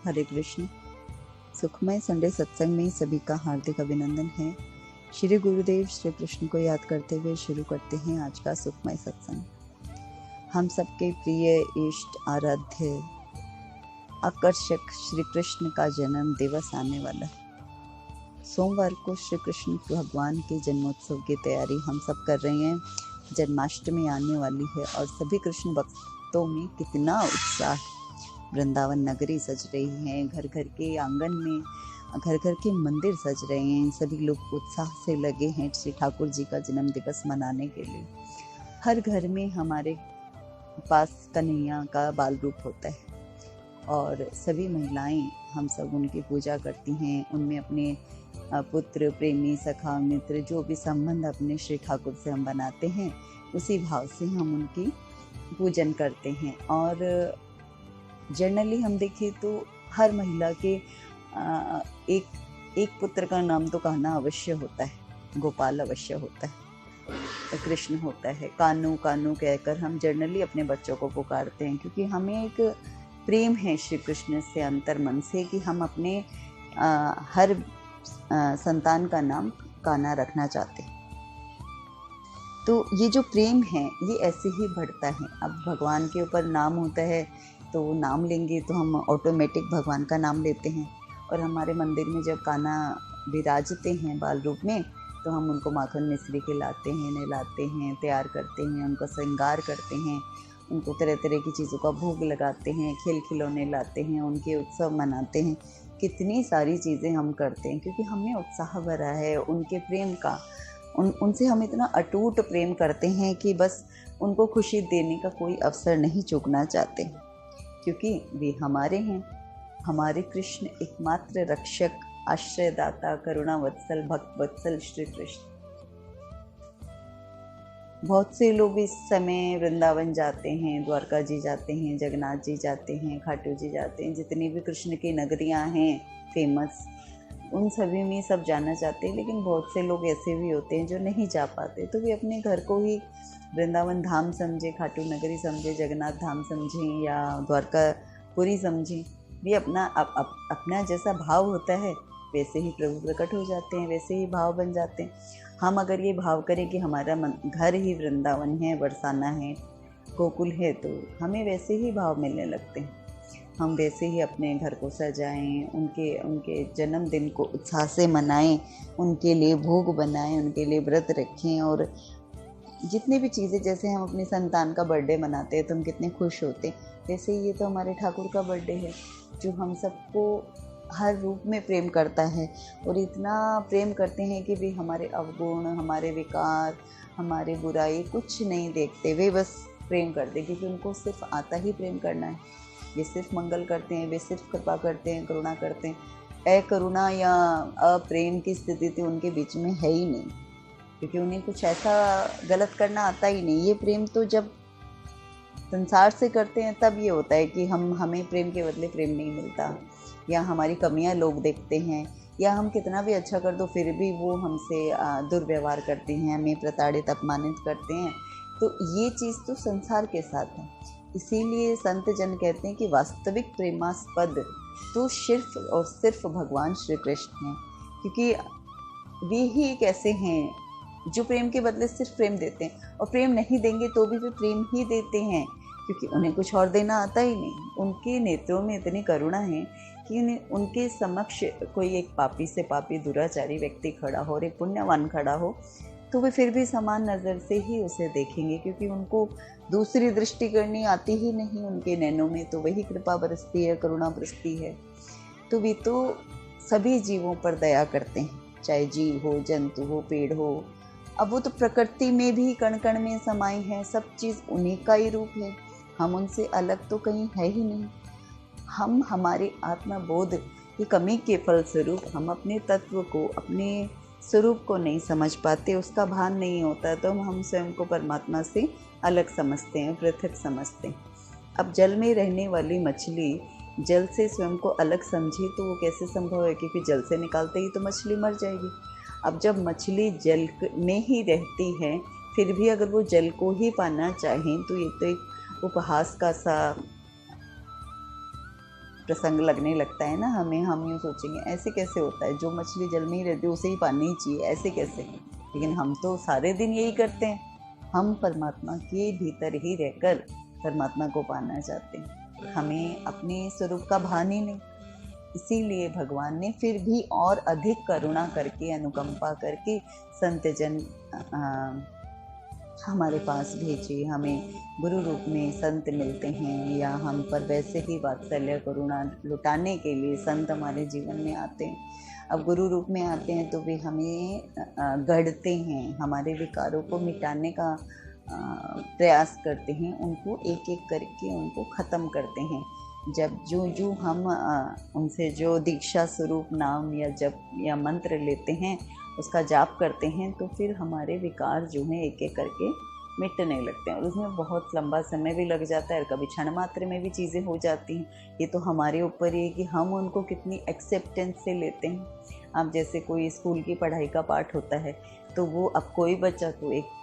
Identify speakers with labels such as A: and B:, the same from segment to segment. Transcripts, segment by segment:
A: हरे कृष्ण। सुखमय संडे सत्संग में सभी का हार्दिक अभिनंदन है। श्री गुरुदेव श्री कृष्ण को याद करते हुए शुरू करते हैं आज का सुखमय सत्संग। हम सबके प्रिय इष्ट आराध्य आकर्षक श्री कृष्ण का जन्म दिवस आने वाला है। सोमवार को श्री कृष्ण भगवान के जन्मोत्सव की तैयारी हम सब कर रहे हैं। जन्माष्टमी आने वाली है और सभी कृष्ण भक्तों में कितना उत्साह है। वृंदावन नगरी सज रही है, घर घर के आंगन में घर घर के मंदिर सज रहे हैं। सभी लोग उत्साह से लगे हैं श्री ठाकुर जी का जन्म दिवस मनाने के लिए। हर घर में हमारे पास कन्हैया का बाल रूप होता है और सभी महिलाएं हम सब उनकी पूजा करती हैं। उनमें अपने पुत्र, प्रेमी, सखा, मित्र जो भी संबंध अपने श्री ठाकुर से हम बनाते हैं, उसी भाव से हम उनकी पूजन करते हैं। और जनरली हम देखें तो हर महिला के एक पुत्र का नाम तो कहना अवश्य होता है। गोपाल अवश्य होता है, कृष्ण होता है। कानू कानू कहकर हम जनरली अपने बच्चों को पुकारते हैं, क्योंकि हमें एक प्रेम है श्री कृष्ण से अंतर मन से कि हम अपने हर संतान का नाम कान्हा रखना चाहते हैं। तो ये जो प्रेम है ये ऐसे ही बढ़ता है। अब भगवान के ऊपर नाम होता है तो नाम लेंगे तो हम ऑटोमेटिक भगवान का नाम लेते हैं। और हमारे मंदिर में जब कान्हा विराजते हैं बाल रूप में, तो हम उनको माखन मिश्री खिलाते हैं, नहलाते हैं, तैयार करते हैं, उनका श्रृंगार करते हैं, उनको तरह तरह की चीज़ों का भोग लगाते हैं, खेल खिलौने लाते हैं, उनके उत्सव मनाते हैं। कितनी सारी चीज़ें हम करते हैं क्योंकि हमें उत्साह भरा है उनके प्रेम का। उनसे हम इतना अटूट प्रेम करते हैं कि बस उनको खुशी देने का कोई अवसर नहीं चूकना चाहते, क्योंकि वे हमारे हैं। हमारे कृष्ण एकमात्र रक्षक, आश्रयदाता, करुणा वत्सल, भक्त वत्सल श्री कृष्ण। बहुत से लोग इस समय वृंदावन जाते हैं, द्वारका जी जाते हैं, जगन्नाथ जी जाते हैं, खाटू जी जाते हैं। जितनी भी कृष्ण की नगरियां हैं फेमस, उन सभी में सब जाना चाहते हैं। लेकिन बहुत से लोग ऐसे भी होते हैं जो नहीं जा पाते, तो वे अपने घर को ही वृंदावन धाम समझे, खाटू नगरी समझे, जगन्नाथ धाम समझें या द्वारकापुरी समझें। भी अपना जैसा भाव होता है वैसे ही प्रभु प्रकट हो जाते हैं, वैसे ही भाव बन जाते हैं। हम अगर ये भाव करें कि हमारा घर ही वृंदावन है, बरसाना है, गोकुल है, तो हमें वैसे ही भाव मिलने लगते हैं। हम वैसे ही अपने घर को सजाएं, उनके जन्मदिन को उत्साह से मनाएं, उनके लिए भोग बनाएं, उनके लिए व्रत रखें। और जितनी भी चीज़ें, जैसे हम अपनी संतान का बर्थडे मनाते हैं तो हम कितने खुश होते हैं, वैसे ही ये तो हमारे ठाकुर का बर्थडे है जो हम सबको हर रूप में प्रेम करता है। और इतना प्रेम करते हैं कि वे हमारे अवगुण, हमारे विकार, हमारे बुराई कुछ नहीं देखते। वे बस प्रेम करते, क्योंकि उनको सिर्फ आता ही प्रेम करना है। वे सिर्फ मंगल करते हैं, वे सिर्फ कृपा करते हैं, करुणा करते हैं। अकरुणा या अप्रेम की स्थिति तो उनके बीच में है ही नहीं, क्योंकि उन्हें कुछ ऐसा गलत करना आता ही नहीं। ये प्रेम तो जब संसार से करते हैं तब ये होता है कि हमें प्रेम के बदले प्रेम नहीं मिलता, या हमारी कमियां लोग देखते हैं, या हम कितना भी अच्छा कर दो फिर भी वो हमसे दुर्व्यवहार करते हैं, हमें प्रताड़ित अपमानित करते हैं। तो ये चीज़ तो संसार के साथ है। इसीलिए संत जन कहते हैं कि वास्तविक प्रेमास्पद तो सिर्फ और सिर्फ भगवान श्री कृष्ण हैं, क्योंकि वे ही एक ऐसे हैं जो प्रेम के बदले सिर्फ प्रेम देते हैं। और प्रेम नहीं देंगे तो भी वे प्रेम ही देते हैं, क्योंकि उन्हें कुछ और देना आता ही नहीं। उनके नेत्रों में इतनी करुणा है कि उनके समक्ष कोई एक पापी से पापी दुराचारी व्यक्ति खड़ा हो और एक पुण्यवान खड़ा हो, तो वे फिर भी समान नज़र से ही उसे देखेंगे, क्योंकि उनको दूसरी दृष्टि करनी आती ही नहीं। उनके नैनों में तो वही कृपा बरसती है, करुणा बरसती है। तो वे तो सभी जीवों पर दया करते हैं, चाहे जीव हो, जंतु हो, पेड़ हो। अब वो तो प्रकृति में भी कण कण में समाई है, सब चीज़ उन्हीं का ही रूप है। हम उनसे अलग तो कहीं है ही नहीं। हम हमारे आत्मबोध की कमी के फलस्वरूप हम अपने तत्व को, अपने स्वरूप को नहीं समझ पाते, उसका भान नहीं होता, तो हम स्वयं को परमात्मा से अलग समझते हैं, पृथक समझते हैं। अब जल में रहने वाली मछली जल से स्वयं को अलग समझे तो वो कैसे संभव है, क्योंकि जल से निकालते ही तो मछली मर जाएगी। अब जब मछली जल में ही रहती है, फिर भी अगर वो जल को ही पाना चाहें तो ये तो एक उपहास का सा प्रसंग लगने लगता है ना हमें, हम यूँ सोचेंगे ऐसे कैसे होता है, जो मछली जल में ही रहती है उसे ही पानी ही चाहिए, ऐसे कैसे। लेकिन हम तो सारे दिन यही करते हैं, हम परमात्मा के भीतर ही रहकर परमात्मा को पाना चाहते हैं, हमें अपने स्वरूप का भान ही नहीं। इसीलिए भगवान ने फिर भी और अधिक करुणा करके, अनुकंपा करके संत जन हमारे पास भेजे। हमें गुरु रूप में संत मिलते हैं, या हम पर वैसे ही वात्सल्य करुणा लुटाने के लिए संत हमारे जीवन में आते हैं। अब गुरु रूप में आते हैं तो वे हमें गढ़ते हैं, हमारे विकारों को मिटाने का प्रयास करते हैं, उनको एक एक करके उनको ख़त्म करते हैं। जब जो हम उनसे जो दीक्षा स्वरूप नाम या जप या मंत्र लेते हैं, उसका जाप करते हैं, तो फिर हमारे विकार जो हैं एक एक करके मिटने लगते हैं। और उसमें बहुत लंबा समय भी लग जाता है, और कभी क्षण मात्र में भी चीज़ें हो जाती हैं। ये तो हमारे ऊपर ही है कि हम उनको कितनी एक्सेप्टेंस से लेते हैं। अब जैसे कोई स्कूल की पढ़ाई का पाठ होता है, तो वो अब कोई बच्चा तो 1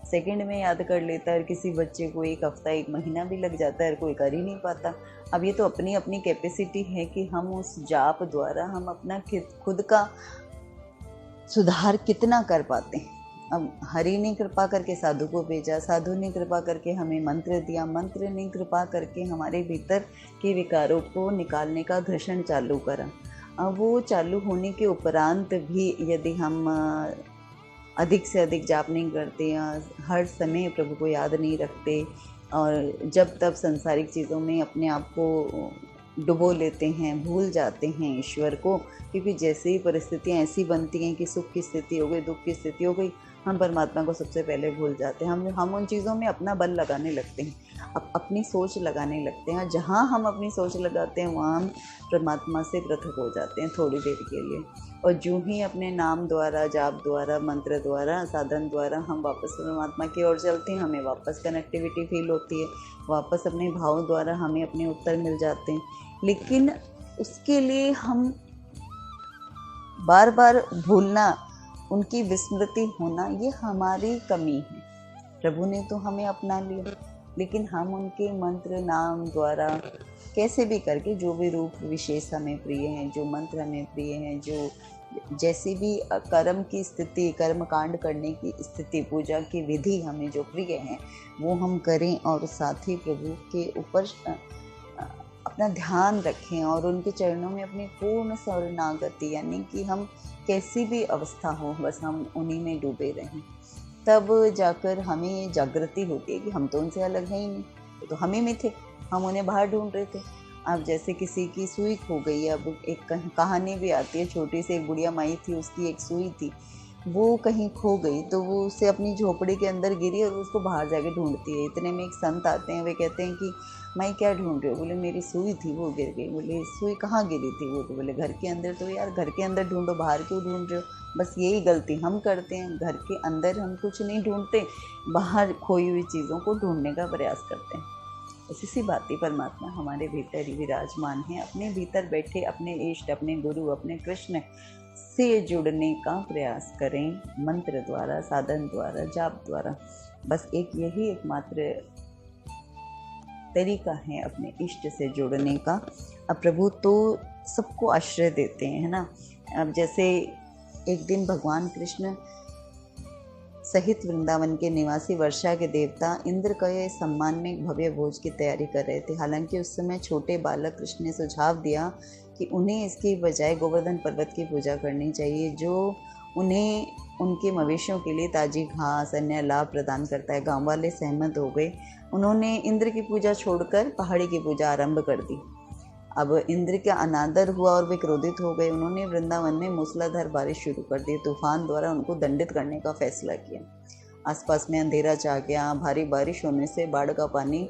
A: सेकंड में याद कर लेता है, और किसी बच्चे को 1 हफ्ता 1 महीना भी लग जाता है, और कोई कर ही नहीं पाता। अब ये तो अपनी अपनी कैपेसिटी है कि हम उस जाप द्वारा हम अपना खुद का सुधार कितना कर पाते हैं। अब हरि ने कृपा करके साधु को भेजा, साधु ने कृपा करके हमें मंत्र दिया, मंत्र ने कृपा करके हमारे भीतर के विकारों को निकालने का घर्षण चालू करा। अब वो चालू होने के उपरांत भी यदि हम अधिक से अधिक जाप नहीं करते, हर समय प्रभु को याद नहीं रखते, और जब तब सांसारिक चीज़ों में अपने आप को डुबो लेते हैं, भूल जाते हैं ईश्वर को, क्योंकि जैसे ही परिस्थितियाँ ऐसी बनती हैं कि सुख की स्थिति हो गई, दुख की स्थिति हो गई, हम परमात्मा को सबसे पहले भूल जाते हैं। हम उन चीज़ों में अपना बल लगाने लगते हैं, अपनी सोच लगाने लगते हैं। जहाँ हम अपनी सोच लगाते हैं वहाँ हम परमात्मा से पृथक हो जाते हैं थोड़ी देर के लिए। और जो ही अपने नाम द्वारा, जाप द्वारा, मंत्र द्वारा, साधन द्वारा हम वापस परमात्मा की ओर चलते हैं, हमें वापस कनेक्टिविटी फील होती है, वापस अपने भाव द्वारा हमें अपने उत्तर मिल जाते हैं। लेकिन उसके लिए हम बार बार भूलना, उनकी विस्मृति होना, ये हमारी कमी है। प्रभु ने तो हमें अपना लिया, लेकिन हम उनके मंत्र नाम द्वारा कैसे भी करके, जो भी रूप विशेष हमें प्रिय हैं, जो मंत्र हमें प्रिय हैं, जो जैसी भी कर्म की स्थिति, कर्म कांड करने की स्थिति, पूजा की विधि हमें जो प्रिय हैं, वो हम करें, और साथ ही प्रभु के ऊपर अपना ध्यान रखें और उनके चरणों में अपनी पूर्ण शरणागति, यानी कि हम कैसी भी अवस्था हो बस हम उन्हीं में डूबे रहें। तब जाकर हमें ये जागृति होती है कि हम तो उनसे अलग हैं ही नहीं, तो हम ही में थे, हम उन्हें बाहर ढूंढ रहे थे। अब जैसे किसी की सुई खो गई, अब एक कहानी भी आती है, छोटी सी एक बुढ़िया माई थी, उसकी एक सुई थी, वो कहीं खो गई, तो वो उससे अपनी झोपड़ी के अंदर गिरी और उसको बाहर जाके ढूंढती है। इतने में एक संत आते हैं, वे कहते हैं कि मैं क्या ढूंढ रही हूँ? बोले मेरी सुई थी, वो गिर गई। बोले सुई कहाँ गिरी थी? वो तो बोले घर के अंदर। तो यार घर के अंदर ढूंढो, बाहर क्यों ढूंढ रहे हो? बस यही गलती हम करते हैं, घर के अंदर हम कुछ नहीं ढूंढते, बाहर खोई हुई चीज़ों को ढूंढने का प्रयास करते हैं। इसी सी बात ही परमात्मा हमारे भीतर ही विराजमान है। अपने भीतर बैठे अपने इष्ट, अपने गुरु, अपने कृष्ण से जुड़ने का प्रयास करें, मंत्र द्वारा, साधन द्वारा, जाप द्वारा। बस यही एकमात्र तरीका है अपने इष्ट से जुड़ने का। अब प्रभु तो सबको आश्रय देते हैं, है ना। अब जैसे एक दिन भगवान कृष्ण सहित वृंदावन के निवासी वर्षा के देवता इंद्र के सम्मान में एक भव्य भोज की तैयारी कर रहे थे। हालांकि उस समय छोटे बालक कृष्ण ने सुझाव दिया कि उन्हें इसकी बजाय गोवर्धन पर्वत की पूजा करनी चाहिए, जो उन्हें उनके मवेशियों के लिए ताजी घास, अन्य लाभ प्रदान करता है। गाँव वाले सहमत हो गए। उन्होंने इंद्र की पूजा छोड़कर पहाड़ी की पूजा आरंभ कर दी। अब इंद्र का अनादर हुआ और वे क्रोधित हो गए। उन्होंने वृंदावन में मूसलाधार बारिश शुरू कर दी। तूफान द्वारा उनको दंडित करने का फैसला किया। आसपास में अंधेरा छा गया। भारी बारिश होने से बाढ़ का पानी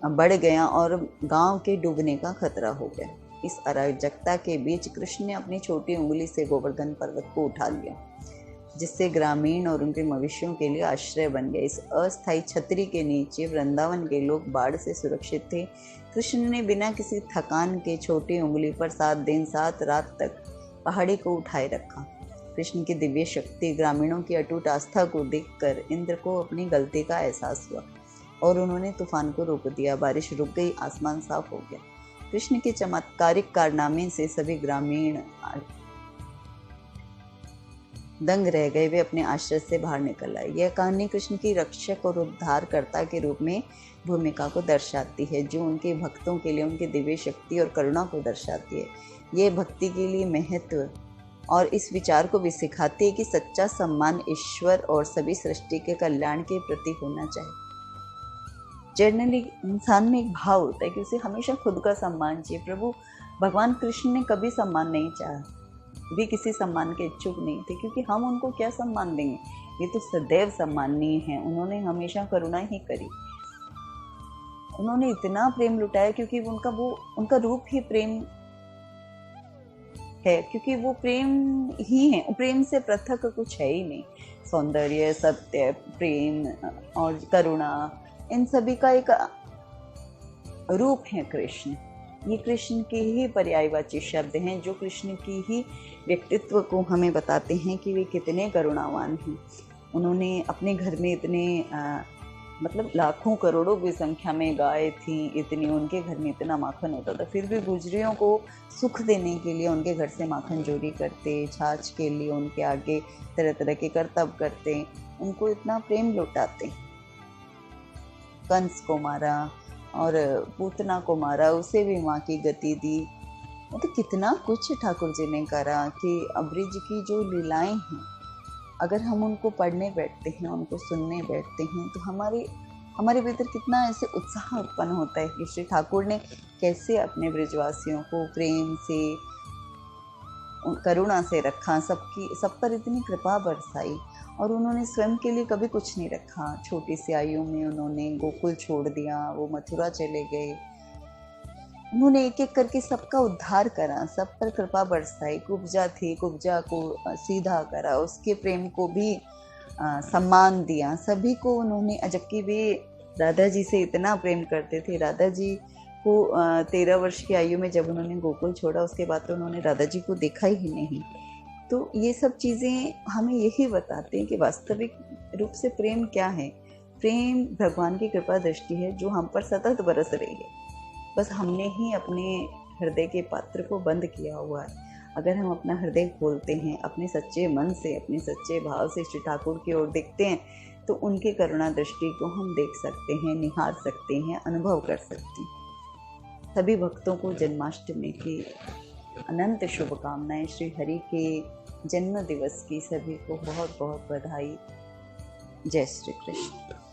A: बढ़ गया और गांव के डूबने का खतरा हो गया। इस अराजकता के बीच कृष्ण ने अपनी छोटी उंगली से गोवर्धन पर्वत को उठा लिया, जिससे ग्रामीण और उनके मवेशियों के लिए आश्रय बन गया। इस अस्थायी छतरी के नीचे वृंदावन के लोग बाढ़ से सुरक्षित थे। कृष्ण ने बिना किसी थकान के छोटी उंगली पर 7 दिन 7 रात तक पहाड़ी को उठाए रखा। कृष्ण की दिव्य शक्ति, ग्रामीणों की अटूट आस्था को देखकर इंद्र को अपनी गलती का एहसास हुआ और उन्होंने तूफान को रोक दिया। बारिश रुक गई, आसमान साफ हो गया। कृष्ण के चमत्कारिक कारनामे से सभी ग्रामीण दंग रह गए। वे अपने आश्रय से बाहर निकल आए। यह कहानी कृष्ण की रक्षक और उद्धारकर्ता के रूप में भूमिका को दर्शाती है, जो उनके भक्तों के लिए उनकी दिव्य शक्ति और करुणा को दर्शाती है। ये भक्ति के लिए महत्व और इस विचार को भी सिखाती है कि सच्चा सम्मान ईश्वर और सभी सृष्टि के कल्याण के प्रति होना चाहिए। जनरली इंसान में एक भाव होता है कि उसे हमेशा खुद का सम्मान चाहिए। प्रभु भगवान कृष्ण ने कभी सम्मान नहीं चाहा, भी किसी सम्मान के इच्छुक नहीं थे, क्योंकि हम उनको क्या सम्मान देंगे, ये तो सदैव सम्माननीय हैं। उन्होंने हमेशा करुणा ही करी, उन्होंने इतना प्रेम लुटाया क्योंकि उनका रूप ही प्रेम है, क्योंकि वो प्रेम ही है। प्रेम से पृथक कुछ है ही नहीं। सौंदर्य, सत्य, प्रेम और करुणा, इन सभी का एक रूप है कृष्ण। ये कृष्ण के ही पर्यायवाची शब्द हैं, जो कृष्ण की ही व्यक्तित्व को हमें बताते हैं कि वे कितने करुणावान हैं। उन्होंने अपने घर में इतने मतलब लाखों करोड़ों की संख्या में गाय थी, इतनी उनके घर में इतना माखन होता था, फिर भी गुजरियों को सुख देने के लिए उनके घर से माखन चोरी करते, छाछ के लिए उनके आगे तरह तरह के करतब करते, उनको इतना प्रेम लुटाते। कंस को मारा और पूतना को मारा, उसे भी माँ की गति दी। तो कितना कुछ ठाकुर जी ने करा कि अब्रिज की जो लीलाएं हैं, अगर हम उनको पढ़ने बैठते हैं, उनको सुनने बैठते हैं, तो हमारे भीतर कितना ऐसे उत्साह उत्पन्न होता है कि श्री ठाकुर ने कैसे अपने ब्रजवासियों को प्रेम से, करुणा से रखा, सब पर इतनी कृपा बरसाई। और उन्होंने स्वयं के लिए कभी कुछ नहीं रखा। छोटी सी आयु में उन्होंने गोकुल छोड़ दिया, वो मथुरा चले गए। उन्होंने एक एक करके सबका उद्धार करा, सब पर कृपा बरसाई। कुब्जा थी, कुब्जा को सीधा करा, उसके प्रेम को भी सम्मान दिया। सभी को उन्होंने, जबकि वे राधा जी से इतना प्रेम करते थे। राधा जी को 13 वर्ष की आयु में जब उन्होंने गोकुल छोड़ा, उसके बाद तो उन्होंने राधा जी को देखा ही नहीं। तो ये सब चीज़ें हमें यही बताते हैं कि वास्तविक रूप से प्रेम क्या है। प्रेम भगवान की कृपा दृष्टि है जो हम पर सतत बरस रही है। बस हमने ही अपने हृदय के पात्र को बंद किया हुआ है। अगर हम अपना हृदय खोलते हैं, अपने सच्चे मन से, अपने सच्चे भाव से श्री ठाकुर की ओर देखते हैं, तो उनकी करुणा दृष्टि को हम देख सकते हैं, निहार सकते हैं, अनुभव कर सकते हैं। सभी भक्तों को जन्माष्टमी की अनंत शुभकामनाएं। श्री हरि के जन्म दिवस की सभी को बहुत बहुत बधाई। जय श्री कृष्ण।